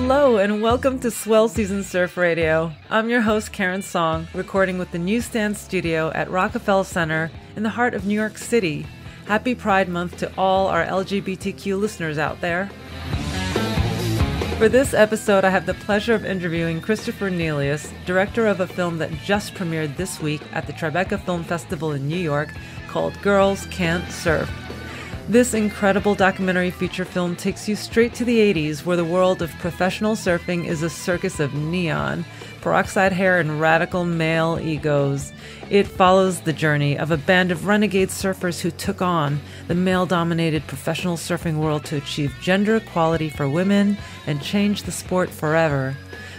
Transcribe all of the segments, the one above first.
Hello and welcome to Swell Season Surf Radio. I'm your host, Karen Song, recording with the Newstand Studio at Rockefeller Center in the heart of New York City. Happy Pride Month to all our LGBTQ listeners out there. For this episode, I have the pleasure of interviewing Christopher Nelius, director of a film that just premiered this week at the Tribeca Film Festival in New York called Girls Can't Surf. This incredible documentary feature film takes you straight to the 80s, where the world of professional surfing is a circus of neon, peroxide hair, and radical male egos. It follows the journey of a band of renegade surfers who took on the male-dominated professional surfing world to achieve gender equality for women and change the sport forever.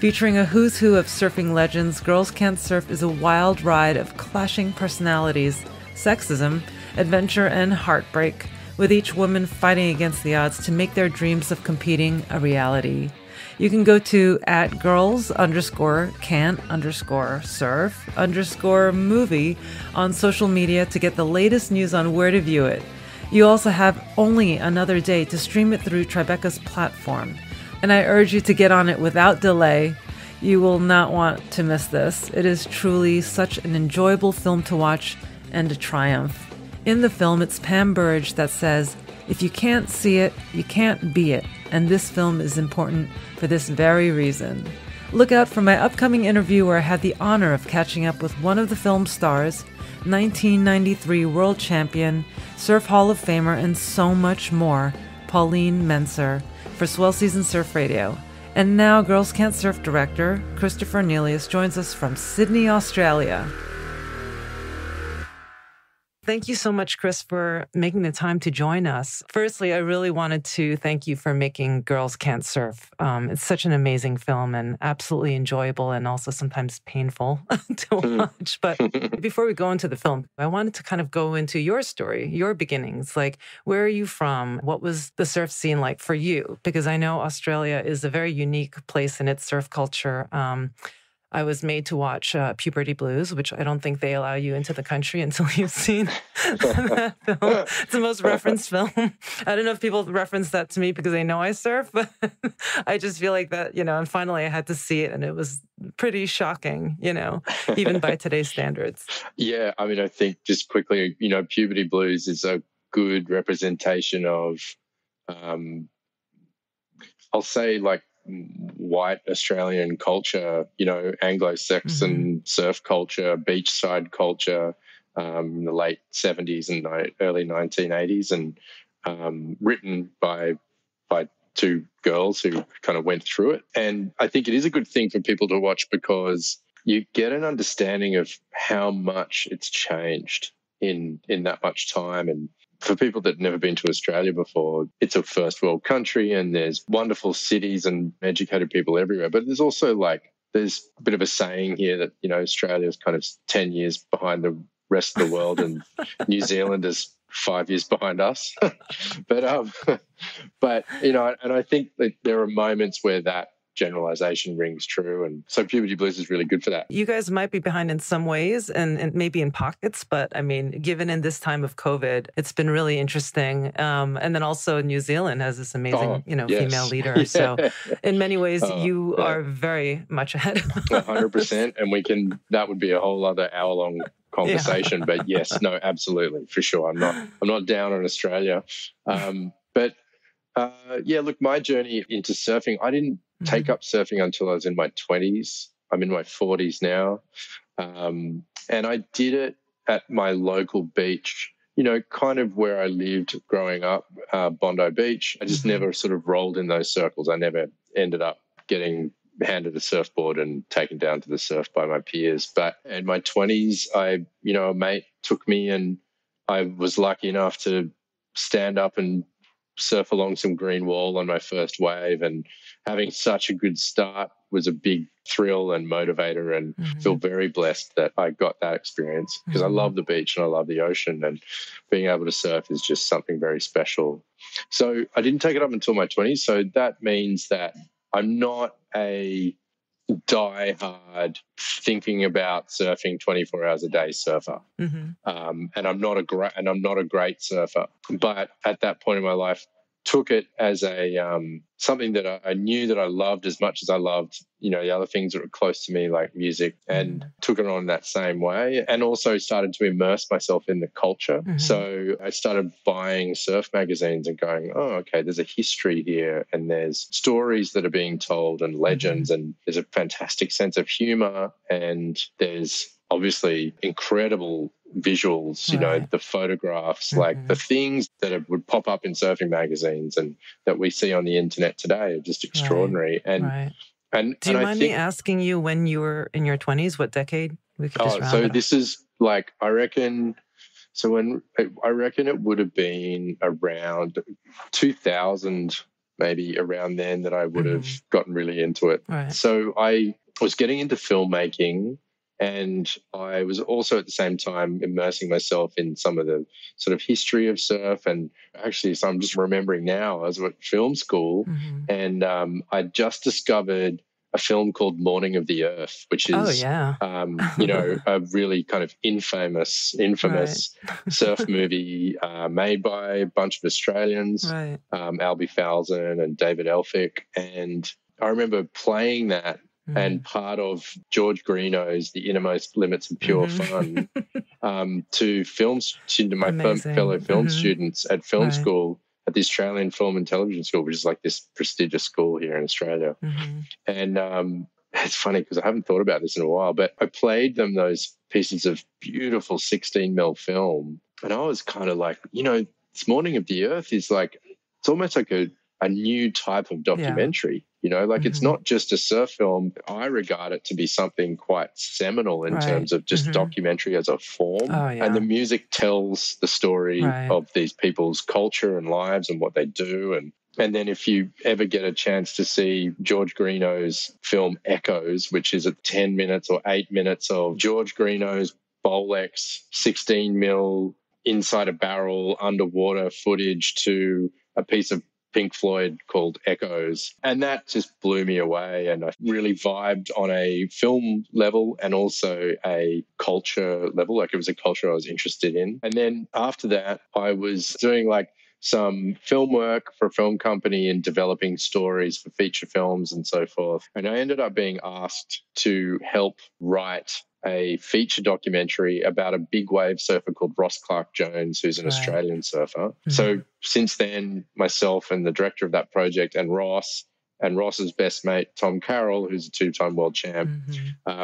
Featuring a who's who of surfing legends, Girls Can't Surf is a wild ride of clashing personalities, sexism, adventure, and heartbreak, with each woman fighting against the odds to make their dreams of competing a reality. You can go to @girls_can't_surf_movie on social media to get the latest news on where to view it. You also have only another day to stream it through Tribeca's platform, and I urge you to get on it without delay. You will not want to miss this. It is truly such an enjoyable film to watch and a triumph. In the film, it's Pam Burridge that says, "If you can't see it, you can't be it." And this film is important for this very reason. Look out for my upcoming interview where I had the honor of catching up with one of the film's stars, 1993 world champion, Surf Hall of Famer, and so much more, Pauline Menser, for Swell Season Surf Radio. And now, Girls Can't Surf director Christopher Nelius joins us from Sydney, Australia. Thank you so much, Chris, for making the time to join us. Firstly, I really wanted to thank you for making Girls Can't Surf. It's such an amazing film and absolutely enjoyable and also sometimes painful to watch. But before we go into the film, I wanted to kind of go into your story, your beginnings. Like, where are you from? What was the surf scene like for you? Because I know Australia is a very unique place in its surf culture. I was made to watch Puberty Blues, which I don't think they allow you into the country until you've seen that film. It's the most referenced film. I don't know if people reference that to me because they know I surf, but I just feel like that, and finally I had to see it and it was pretty shocking, even by today's standards. Yeah, I mean, I think just quickly, Puberty Blues is a good representation of, I'll say like, white Australian culture, Anglo-Saxon surf culture, beachside culture, in the late 70s and early 1980s, and written by two girls who kind of went through it. And I think it is a good thing for people to watch because you get an understanding of how much it's changed in that much time. And for people that have never been to Australia before, it's a first world country and there's wonderful cities and educated people everywhere. But there's also there's a bit of a saying here that, Australia is kind of 10 years behind the rest of the world and New Zealand is 5 years behind us. but and I think that there are moments where that generalization rings true, and so Puberty Blues is really good for that. You guys might be behind in some ways and maybe in pockets, but I mean, given in this time of COVID, it's been really interesting. And then also New Zealand has this amazing, yes. female leader. Yeah. So in many ways, you are very much ahead. 100%, and that would be a whole other hour-long conversation. Yeah. But yes, no, absolutely, for sure. I'm not down on Australia. Look, my journey into surfing, I didn't take up surfing until I was in my 20s. I'm in my 40s now. And I did it at my local beach, kind of where I lived growing up, Bondi Beach. I just never sort of rolled in those circles. I never ended up getting handed a surfboard and taken down to the surf by my peers. But in my 20s, a mate took me and I was lucky enough to stand up and surf along some green wall on my first wave, and having such a good start was a big thrill and motivator, and feel very blessed that I got that experience because I love the beach and I love the ocean, and being able to surf is just something very special. So I didn't take it up until my 20s. So that means that I'm not a die-hard thinking about surfing 24 hours a day surfer. And I'm not a great surfer. But at that point in my life, took it as a something that I knew that I loved as much as I loved, the other things that were close to me, like music, and took it on that same way, and also started to immerse myself in the culture. So I started buying surf magazines and going, oh, okay, there's a history here, and there's stories that are being told and legends, and there's a fantastic sense of humor, and there's obviously incredible visuals, the photographs, like the things that would pop up in surfing magazines and that we see on the internet today are just extraordinary. And do you mind me asking you when you were in your 20s, what decade? We could just round so it off. This is like, I reckon it would have been around 2000, maybe around then, that I would have gotten really into it. So I was getting into filmmaking, and I was also at the same time immersing myself in some of the sort of history of surf. And actually, so I'm just remembering now, I was at film school, and I just discovered a film called Morning of the Earth, which is, a really kind of infamous surf movie made by a bunch of Australians, Albie Falzon and David Elphick. And I remember playing that, and part of George Greeno's The Innermost Limits of Pure Fun to my fellow film students at film school, at the Australian Film and Television School, which is like this prestigious school here in Australia. And it's funny because I haven't thought about this in a while, but I played them those pieces of beautiful 16mm film, and I was kind of like, this Morning of the Earth is like, it's almost like a new type of documentary. It's not just a surf film. I regard it to be something quite seminal in terms of just documentary as a form. And the music tells the story of these people's culture and lives and what they do. And then if you ever get a chance to see George Greeno's film Echoes, which is 10 minutes or 8 minutes of George Greeno's Bolex 16mm inside a barrel underwater footage to a piece of Pink Floyd called Echoes. And that just blew me away. And I really vibed on a film level and also a culture level. Like, it was a culture I was interested in. And then after that, I was doing like some film work for a film company and developing stories for feature films and so forth. And I ended up being asked to help write a feature documentary about a big wave surfer called Ross Clark-Jones, who's an Australian surfer. So since then, myself and the director of that project and Ross's best mate, Tom Carroll, who's a two-time world champ,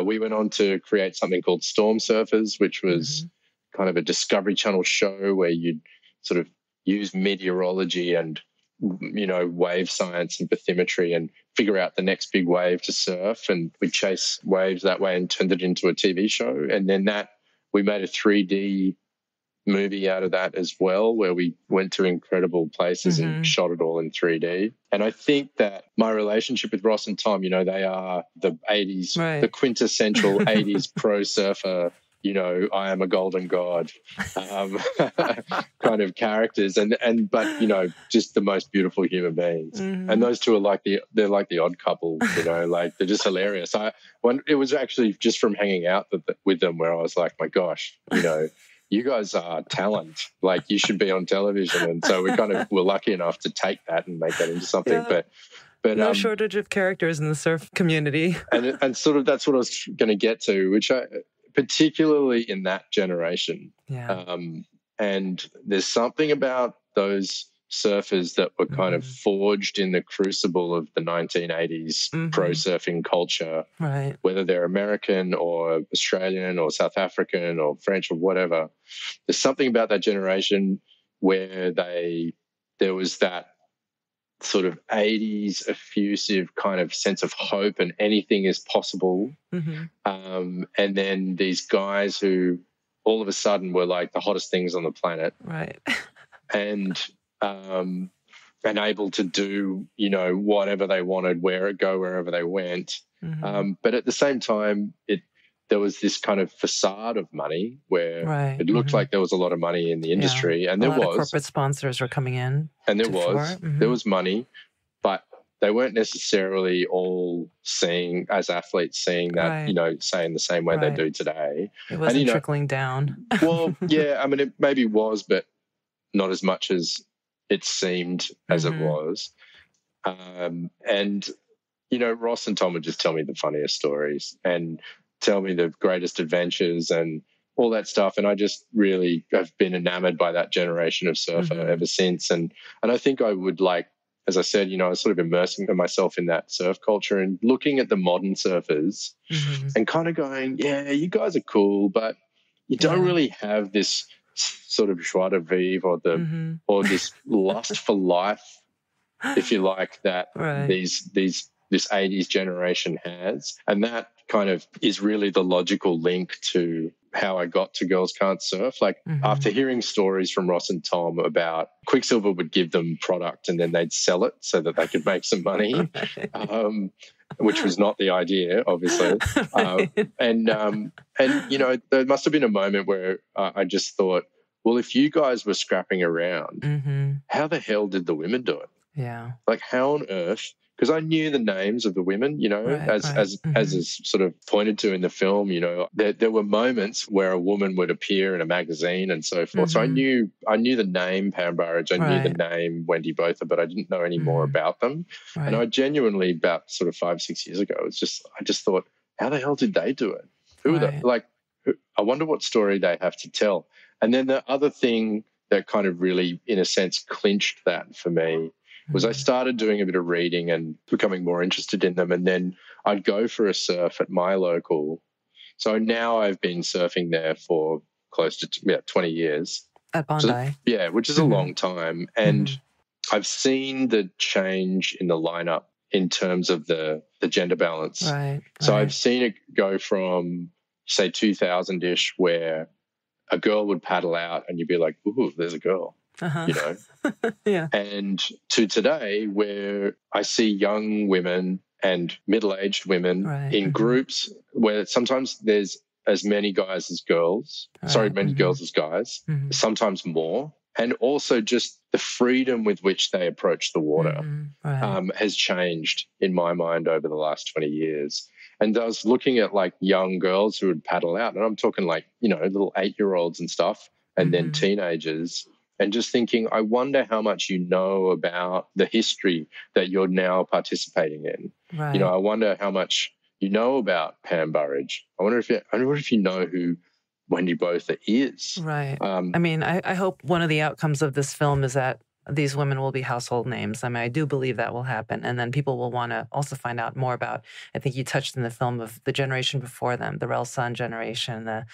we went on to create something called Storm Surfers, which was kind of a Discovery Channel show where you'd sort of use meteorology and wave science and bathymetry and figure out the next big wave to surf, and we chase waves that way and turned it into a TV show. And then we made a 3D movie out of that as well, where we went to incredible places and shot it all in 3D. And I think that my relationship with Ross and Tom, they are the 80s, the quintessential 80s pro surfer, I am a golden god kind of characters, but just the most beautiful human beings. And those two are they're like the odd couple, like they're just hilarious. It was actually just from hanging out with them where I was like, my gosh, you guys are talent. Like, you should be on television. And so we kind of were lucky enough to take that and make that into something. But no shortage of characters in the surf community. and sort of that's what I was going to get to, which particularly in that generation. And there's something about those surfers that were kind of forged in the crucible of the 1980s pro surfing culture, whether they're American or Australian or South African or French or whatever. There's something about that generation where there was that sort of 80s effusive kind of sense of hope and anything is possible. And then these guys who all of a sudden were like the hottest things on the planet. And able to do, whatever they wanted, go wherever they went. But at the same time, there was this kind of facade of money where it looked like there was a lot of money in the industry, and there was. A lot of corporate sponsors were coming in. And there was money, but they weren't necessarily all seeing that, saying the same way they do today. It wasn't trickling down. Well, yeah, I mean, it maybe was, but not as much as it seemed as it was. And, you know, Ross and Tom would just tell me the funniest stories and tell me the greatest adventures and all that stuff. And I just really have been enamored by that generation of surfer ever since. And I think I would, like, as I said, you know, I was sort of immersing myself in that surf culture and looking at the modern surfers and kind of going, yeah, you guys are cool, but you don't really have this sort of joie de vivre or the or this lust for life, if you like, that this 80s generation has. And that kind of is really the logical link to how I got to Girls Can't Surf. Like, after hearing stories from Ross and Tom about Quicksilver would give them product and then they'd sell it so that they could make some money, which was not the idea, obviously. And you know, there must have been a moment where I just thought, well, if you guys were scrapping around, how the hell did the women do it? Yeah. Like, how on earth? Because I knew the names of the women, you know, as is sort of pointed to in the film. You know, there were moments where a woman would appear in a magazine and so forth. So I knew the name Pam Burridge, I knew the name Wendy Botha, but I didn't know any more about them. And I genuinely, about sort of 5-6 years ago, I just thought, how the hell did they do it? Who are they? Like, I wonder what story they have to tell. And then the other thing that kind of really, in a sense, clinched that for me was I started doing a bit of reading and becoming more interested in them. And then I'd go for a surf at my local. So now I've been surfing there for close to 20 years. At Bondi. So, yeah, which is a long time. And I've seen the change in the lineup in terms of the gender balance. So I've seen it go from, say, 2000-ish, where a girl would paddle out and you'd be like, ooh, there's a girl. You know, and to today, where I see young women and middle-aged women in groups where sometimes there's as many guys as girls, many girls as guys, sometimes more, and also just the freedom with which they approach the water has changed in my mind over the last 20 years. And I was looking at, like, young girls who would paddle out, and I'm talking, like, you know, little 8-year-olds and stuff, and then teenagers. And just thinking, I wonder how much you know about the history that you're now participating in. You know, I wonder how much you know about Pam Burridge. I wonder if you know who Wendy Botha is. I mean, I hope one of the outcomes of this film is that these women will be household names. I mean, I do believe that will happen. And then people will want to also find out more about, I think you touched in the film, of the generation before them, the Rel Sun generation, the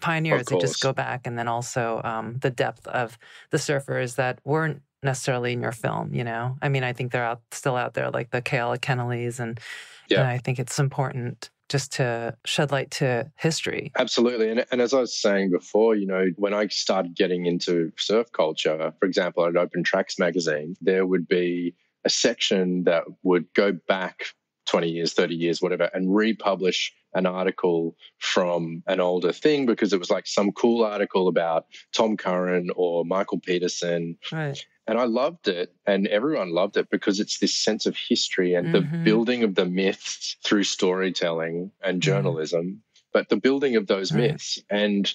pioneers who just go back, and then also the depth of the surfers that weren't necessarily in your film, you know? I mean, I think they're still out there, like the Kayla Kennelys, and I think it's important just to shed light to history. Absolutely. And as I was saying before, you know, when I started getting into surf culture, for example, at Open Tracks magazine, there would be a section that would go back 20 years, 30 years, whatever, and republish an article from an older thing, because it was like some cool article about Tom Curran or Michael Peterson. And I loved it, and everyone loved it, because it's this sense of history and the building of the myths through storytelling and journalism, but the building of those myths. And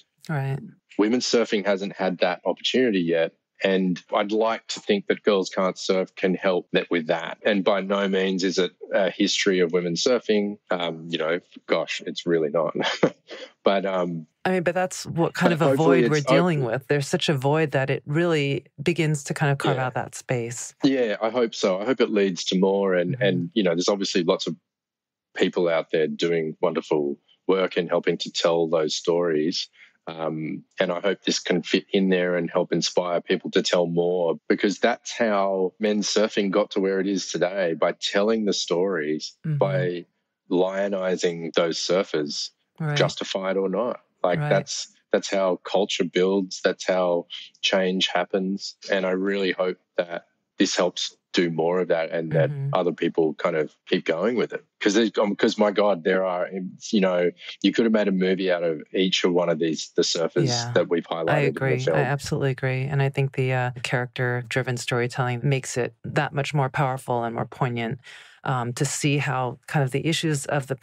women's surfing hasn't had that opportunity yet. And I'd like to think that Girls Can't Surf can help with that. And by no means is it a history of women surfing. You know, gosh, it's really not. But I mean, but that's what kind of a void we're dealing with. There's such a void that it really begins to kind of carve out that space. Yeah, I hope so. I hope it leads to more. And you know, there's obviously lots of people out there doing wonderful work and helping to tell those stories. And I hope this can fit in there and help inspire people to tell more, because that's how men's surfing got to where it is today, by telling the stories, by lionizing those surfers, justified or not. Like that's how culture builds. That's how change happens. And I really hope that this helps do more of that, and that other people kind of keep going with it. Because my God, there are, you know, you could have made a movie out of each of one of the surfers that we've highlighted. I agree. In the film. I absolutely agree. And I think the character-driven storytelling makes it that much more powerful and more poignant, to see how kind of the issues of the